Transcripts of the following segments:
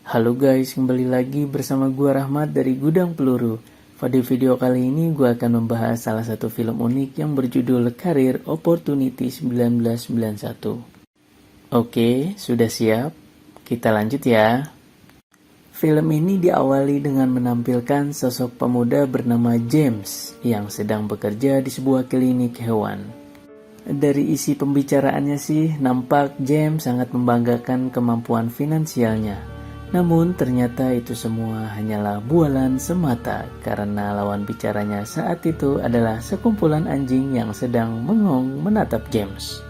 Halo guys, kembali lagi bersama gua Rahmat dari Gudang Peluru. Pada video kali ini gua akan membahas salah satu film unik yang berjudul Career Opportunity 1991. Oke, sudah siap? Kita lanjut ya. Film ini diawali dengan menampilkan sosok pemuda bernama James yang sedang bekerja di sebuah klinik hewan. Dari isi pembicaraannya sih, nampak James sangat membanggakan kemampuan finansialnya. Namun ternyata itu semua hanyalah bualan semata karena lawan bicaranya saat itu adalah sekumpulan anjing yang sedang mengong menatap James.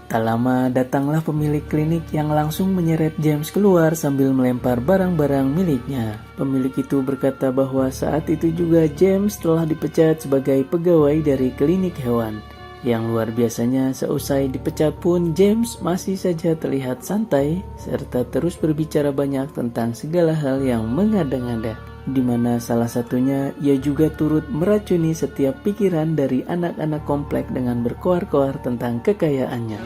Tak lama datanglah pemilik klinik yang langsung menyeret James keluar sambil melempar barang-barang miliknya. Pemilik itu berkata bahwa saat itu juga James telah dipecat sebagai pegawai dari klinik hewan. Yang luar biasanya, seusai dipecat pun James masih saja terlihat santai serta terus berbicara banyak tentang segala hal yang mengada-ngada, di mana salah satunya ia juga turut meracuni setiap pikiran dari anak-anak komplek dengan berkoar-koar tentang kekayaannya.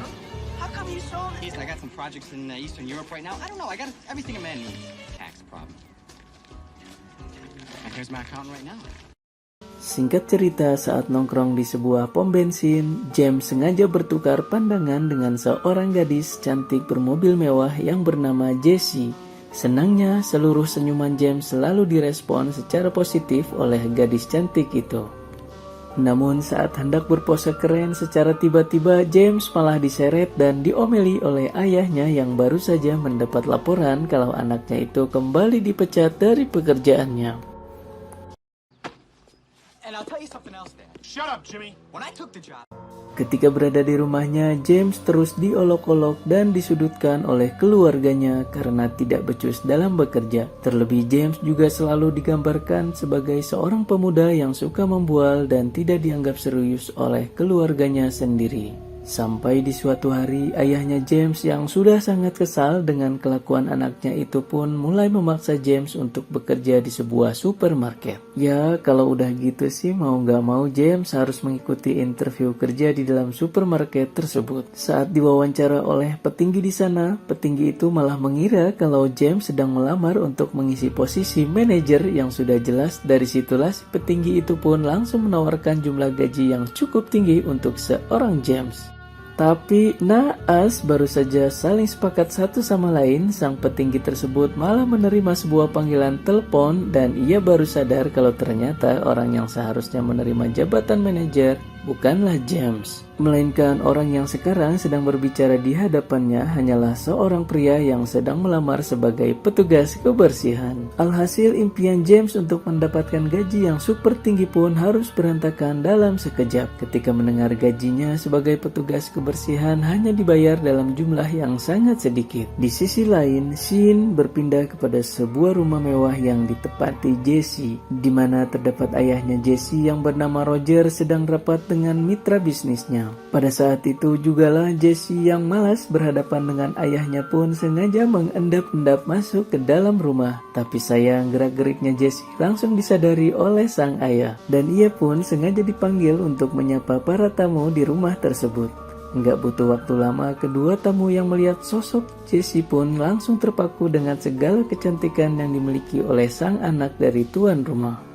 Singkat cerita, saat nongkrong di sebuah pom bensin, James sengaja bertukar pandangan dengan seorang gadis cantik bermobil mewah yang bernama Jessie. Senangnya, seluruh senyuman James selalu direspon secara positif oleh gadis cantik itu. Namun saat hendak berpose keren, secara tiba-tiba James malah diseret dan diomeli oleh ayahnya yang baru saja mendapat laporan kalau anaknya itu kembali dipecat dari pekerjaannya. Ketika berada di rumahnya, James terus diolok-olok dan disudutkan oleh keluarganya karena tidak becus dalam bekerja. Terlebih James juga selalu digambarkan sebagai seorang pemuda yang suka membual dan tidak dianggap serius oleh keluarganya sendiri. Sampai di suatu hari, ayahnya James yang sudah sangat kesal dengan kelakuan anaknya itu pun mulai memaksa James untuk bekerja di sebuah supermarket. Ya, kalau udah gitu sih mau gak mau James harus mengikuti interview kerja di dalam supermarket tersebut. Saat diwawancara oleh petinggi di sana, petinggi itu malah mengira kalau James sedang melamar untuk mengisi posisi manajer yang sudah jelas. Dari situlah si petinggi itu pun langsung menawarkan jumlah gaji yang cukup tinggi untuk seorang James. Tapi naas, baru saja saling sepakat satu sama lain, sang petinggi tersebut malah menerima sebuah panggilan telepon dan ia baru sadar kalau ternyata orang yang seharusnya menerima jabatan manajer bukanlah James, melainkan orang yang sekarang sedang berbicara di hadapannya hanyalah seorang pria yang sedang melamar sebagai petugas kebersihan. Alhasil impian James untuk mendapatkan gaji yang super tinggi pun harus berantakan dalam sekejap ketika mendengar gajinya sebagai petugas kebersihan hanya dibayar dalam jumlah yang sangat sedikit. Di sisi lain, scene berpindah kepada sebuah rumah mewah yang ditempati Jessie, di mana terdapat ayahnya Jessie yang bernama Roger sedang rapat dengan mitra bisnisnya. Pada saat itu jugalah Jessie yang malas berhadapan dengan ayahnya pun sengaja mengendap-endap masuk ke dalam rumah. Tapi sayang, gerak-geriknya Jessie langsung disadari oleh sang ayah dan ia pun sengaja dipanggil untuk menyapa para tamu di rumah tersebut. Enggak butuh waktu lama, kedua tamu yang melihat sosok Jessie pun langsung terpaku dengan segala kecantikan yang dimiliki oleh sang anak dari tuan rumah.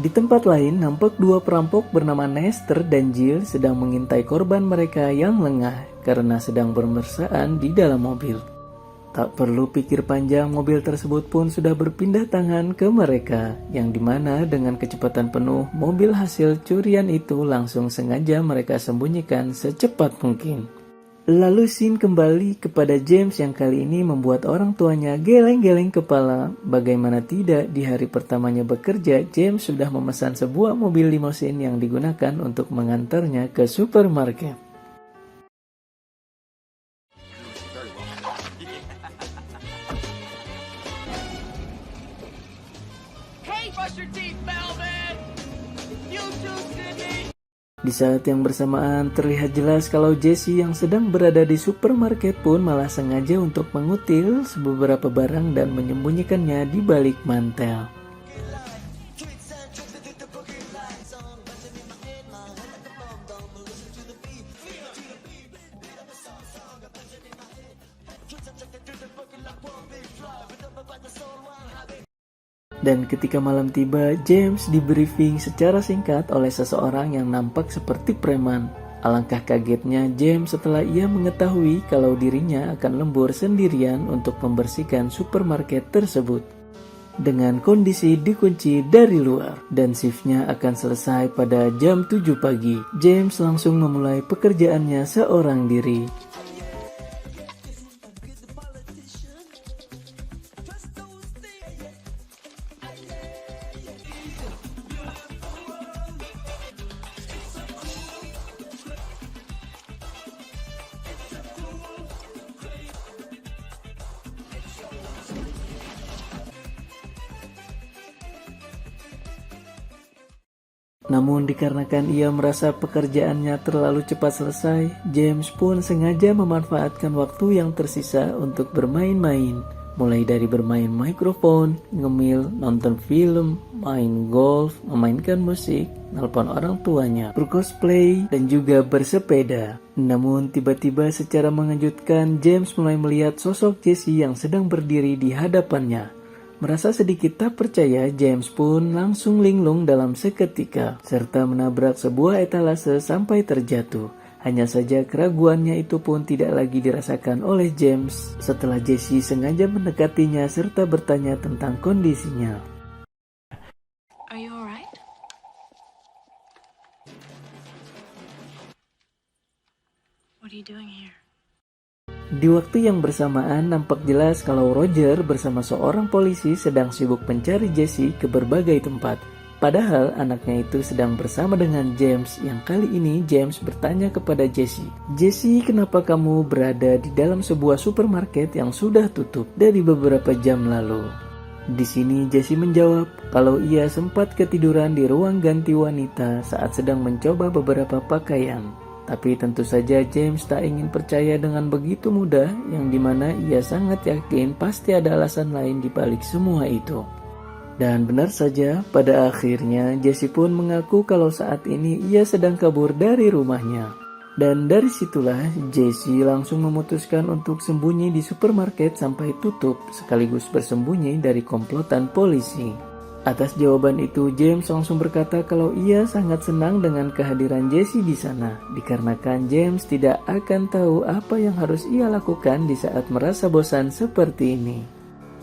Di tempat lain, nampak dua perampok bernama Nestor dan Jill sedang mengintai korban mereka yang lengah karena sedang bermesraan di dalam mobil. Tak perlu pikir panjang, mobil tersebut pun sudah berpindah tangan ke mereka, yang dimana dengan kecepatan penuh, mobil hasil curian itu langsung sengaja mereka sembunyikan secepat mungkin. Lalu scene kembali kepada James yang kali ini membuat orang tuanya geleng-geleng kepala. Bagaimana tidak, di hari pertamanya bekerja, James sudah memesan sebuah mobil limousine yang digunakan untuk mengantarnya ke supermarket. Di saat yang bersamaan, terlihat jelas kalau Jessie yang sedang berada di supermarket pun malah sengaja untuk mengutil beberapa barang dan menyembunyikannya di balik mantel. Dan ketika malam tiba, James di-briefing secara singkat oleh seseorang yang nampak seperti preman. Alangkah kagetnya James setelah ia mengetahui kalau dirinya akan lembur sendirian untuk membersihkan supermarket tersebut. Dengan kondisi dikunci dari luar dan shiftnya akan selesai pada jam 7 pagi, James langsung memulai pekerjaannya seorang diri. Namun dikarenakan ia merasa pekerjaannya terlalu cepat selesai, James pun sengaja memanfaatkan waktu yang tersisa untuk bermain-main. Mulai dari bermain mikrofon, ngemil, nonton film, main golf, memainkan musik, nelpon orang tuanya, bercosplay, dan juga bersepeda. Namun tiba-tiba secara mengejutkan James mulai melihat sosok Jessie yang sedang berdiri di hadapannya. Merasa sedikit tak percaya, James pun langsung linglung dalam seketika, serta menabrak sebuah etalase sampai terjatuh. Hanya saja keraguannya itu pun tidak lagi dirasakan oleh James setelah Jessie sengaja mendekatinya serta bertanya tentang kondisinya. Are you alright? What are you doing here? Di waktu yang bersamaan nampak jelas kalau Roger bersama seorang polisi sedang sibuk mencari Jessie ke berbagai tempat. Padahal anaknya itu sedang bersama dengan James yang kali ini James bertanya kepada Jessie, "Jessie, kenapa kamu berada di dalam sebuah supermarket yang sudah tutup dari beberapa jam lalu?" Di sini Jessie menjawab kalau ia sempat ketiduran di ruang ganti wanita saat sedang mencoba beberapa pakaian. Tapi tentu saja James tak ingin percaya dengan begitu mudah, yang dimana ia sangat yakin pasti ada alasan lain di balik semua itu. Dan benar saja, pada akhirnya Jessie pun mengaku kalau saat ini ia sedang kabur dari rumahnya. Dan dari situlah Jessie langsung memutuskan untuk sembunyi di supermarket sampai tutup, sekaligus bersembunyi dari komplotan polisi. Atas jawaban itu, James langsung berkata kalau ia sangat senang dengan kehadiran Jessie di sana, dikarenakan James tidak akan tahu apa yang harus ia lakukan di saat merasa bosan seperti ini.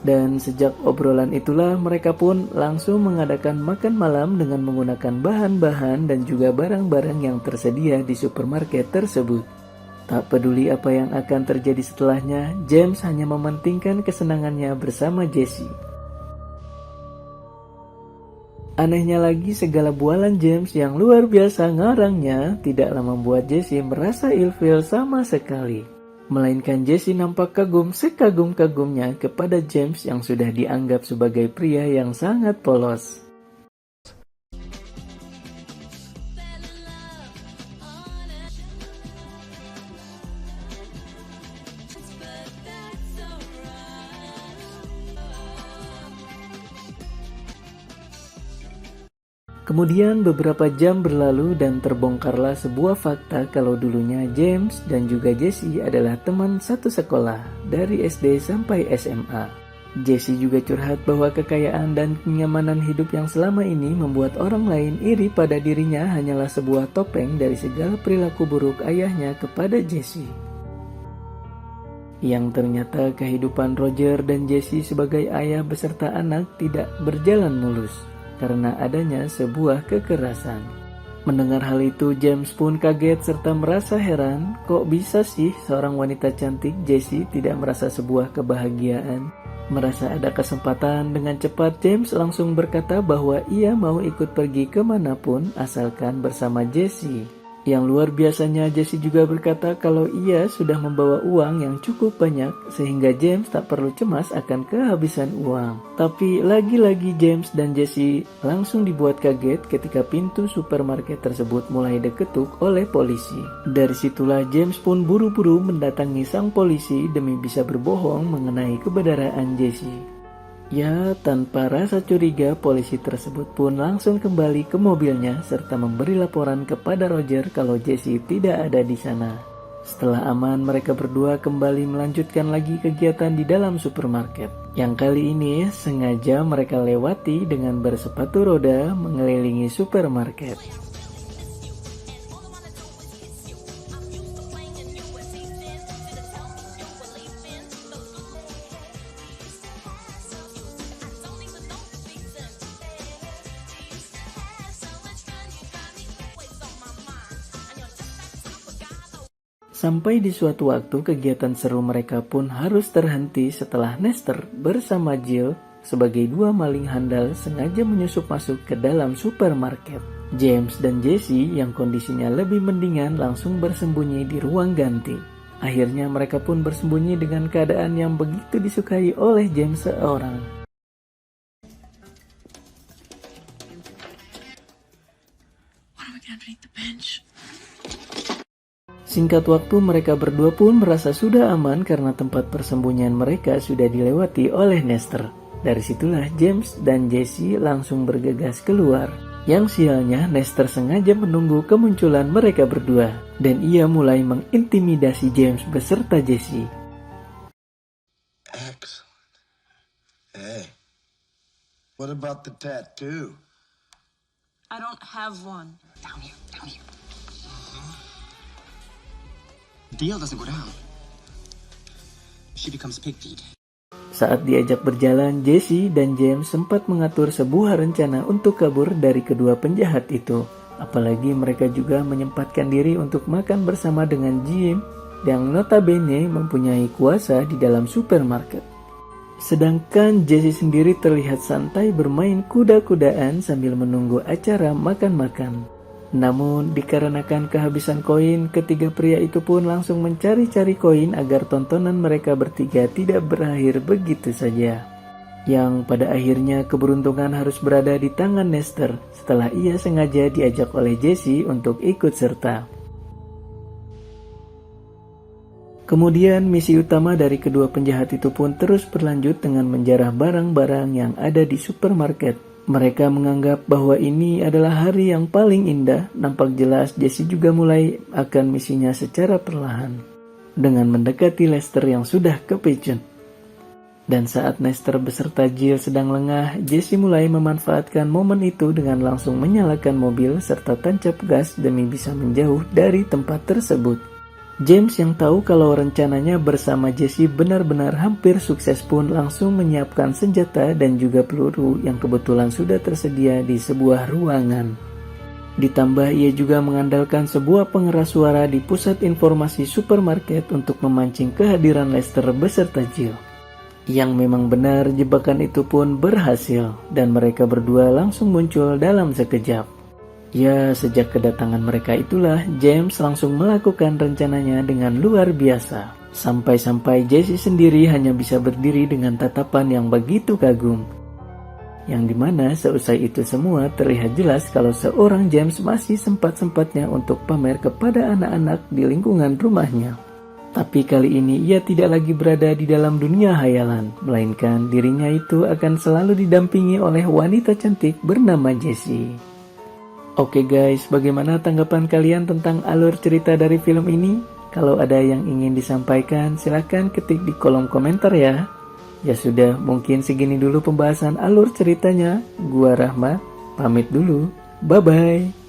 Dan sejak obrolan itulah mereka pun langsung mengadakan makan malam dengan menggunakan bahan-bahan dan juga barang-barang yang tersedia di supermarket tersebut. Tak peduli apa yang akan terjadi setelahnya, James hanya mementingkan kesenangannya bersama Jessie. Anehnya lagi, segala bualan James yang luar biasa ngarangnya tidaklah membuat Jessie merasa ilfil sama sekali. Melainkan Jessie nampak kagum sekagum-kagumnya kepada James yang sudah dianggap sebagai pria yang sangat polos. Kemudian beberapa jam berlalu dan terbongkarlah sebuah fakta kalau dulunya James dan juga Jessie adalah teman satu sekolah dari SD sampai SMA. Jessie juga curhat bahwa kekayaan dan kenyamanan hidup yang selama ini membuat orang lain iri pada dirinya hanyalah sebuah topeng dari segala perilaku buruk ayahnya kepada Jessie. Yang ternyata kehidupan Roger dan Jessie sebagai ayah beserta anak tidak berjalan mulus karena adanya sebuah kekerasan. Mendengar hal itu, James pun kaget serta merasa heran, kok bisa sih seorang wanita cantik Jessie tidak merasa sebuah kebahagiaan? Merasa ada kesempatan, dengan cepat James langsung berkata bahwa ia mau ikut pergi kemanapun asalkan bersama Jessie. Yang luar biasanya, Jessie juga berkata kalau ia sudah membawa uang yang cukup banyak sehingga James tak perlu cemas akan kehabisan uang. Tapi lagi-lagi James dan Jessie langsung dibuat kaget ketika pintu supermarket tersebut mulai diketuk oleh polisi. Dari situlah James pun buru-buru mendatangi sang polisi demi bisa berbohong mengenai kebenaran Jessie. Ya, tanpa rasa curiga, polisi tersebut pun langsung kembali ke mobilnya serta memberi laporan kepada Roger kalau Jessie tidak ada di sana. Setelah aman, mereka berdua kembali melanjutkan lagi kegiatan di dalam supermarket. Yang kali ini sengaja mereka lewati dengan bersepatu roda mengelilingi supermarket. Sampai di suatu waktu kegiatan seru mereka pun harus terhenti setelah Nestor bersama Jill sebagai dua maling handal sengaja menyusup masuk ke dalam supermarket. James dan Jesse yang kondisinya lebih mendingan langsung bersembunyi di ruang ganti. Akhirnya mereka pun bersembunyi dengan keadaan yang begitu disukai oleh James seorang. What am I gonna beneath the bench? Singkat waktu mereka berdua pun merasa sudah aman karena tempat persembunyian mereka sudah dilewati oleh Nestor. Dari situlah James dan Jesse langsung bergegas keluar. Yang sialnya Nestor sengaja menunggu kemunculan mereka berdua dan ia mulai mengintimidasi James beserta Jesse. Excellent. Hey, what about the tattoo? I don't have one. Down here, down here. Deal doesn't go down. She becomes pig-feed. Saat diajak berjalan, Jesse dan James sempat mengatur sebuah rencana untuk kabur dari kedua penjahat itu. Apalagi mereka juga menyempatkan diri untuk makan bersama dengan Jim yang notabene mempunyai kuasa di dalam supermarket. Sedangkan Jesse sendiri terlihat santai bermain kuda-kudaan sambil menunggu acara makan-makan. Namun dikarenakan kehabisan koin, ketiga pria itu pun langsung mencari-cari koin agar tontonan mereka bertiga tidak berakhir begitu saja. Yang pada akhirnya keberuntungan harus berada di tangan Nestor setelah ia sengaja diajak oleh Jesse untuk ikut serta. Kemudian misi utama dari kedua penjahat itu pun terus berlanjut dengan menjarah barang-barang yang ada di supermarket. Mereka menganggap bahwa ini adalah hari yang paling indah. Nampak jelas Jesse juga mulai akan misinya secara perlahan dengan mendekati Lester yang sudah kepecut. Dan saat Nestor beserta Jill sedang lengah, Jesse mulai memanfaatkan momen itu dengan langsung menyalakan mobil serta tancap gas demi bisa menjauh dari tempat tersebut. James yang tahu kalau rencananya bersama Jesse benar-benar hampir sukses pun langsung menyiapkan senjata dan juga peluru yang kebetulan sudah tersedia di sebuah ruangan. Ditambah ia juga mengandalkan sebuah pengeras suara di pusat informasi supermarket untuk memancing kehadiran Lester beserta Jill. Yang memang benar jebakan itu pun berhasil dan mereka berdua langsung muncul dalam sekejap. Ya, sejak kedatangan mereka itulah James langsung melakukan rencananya dengan luar biasa. Sampai-sampai Jesse sendiri hanya bisa berdiri dengan tatapan yang begitu kagum. Yang dimana seusai itu semua terlihat jelas kalau seorang James masih sempat-sempatnya untuk pamer kepada anak-anak di lingkungan rumahnya. Tapi kali ini ia tidak lagi berada di dalam dunia hayalan, melainkan dirinya itu akan selalu didampingi oleh wanita cantik bernama Jessie. Oke guys, bagaimana tanggapan kalian tentang alur cerita dari film ini? Kalau ada yang ingin disampaikan, silahkan ketik di kolom komentar ya. Ya sudah, mungkin segini dulu pembahasan alur ceritanya. Gua Rahmat, pamit dulu. Bye-bye.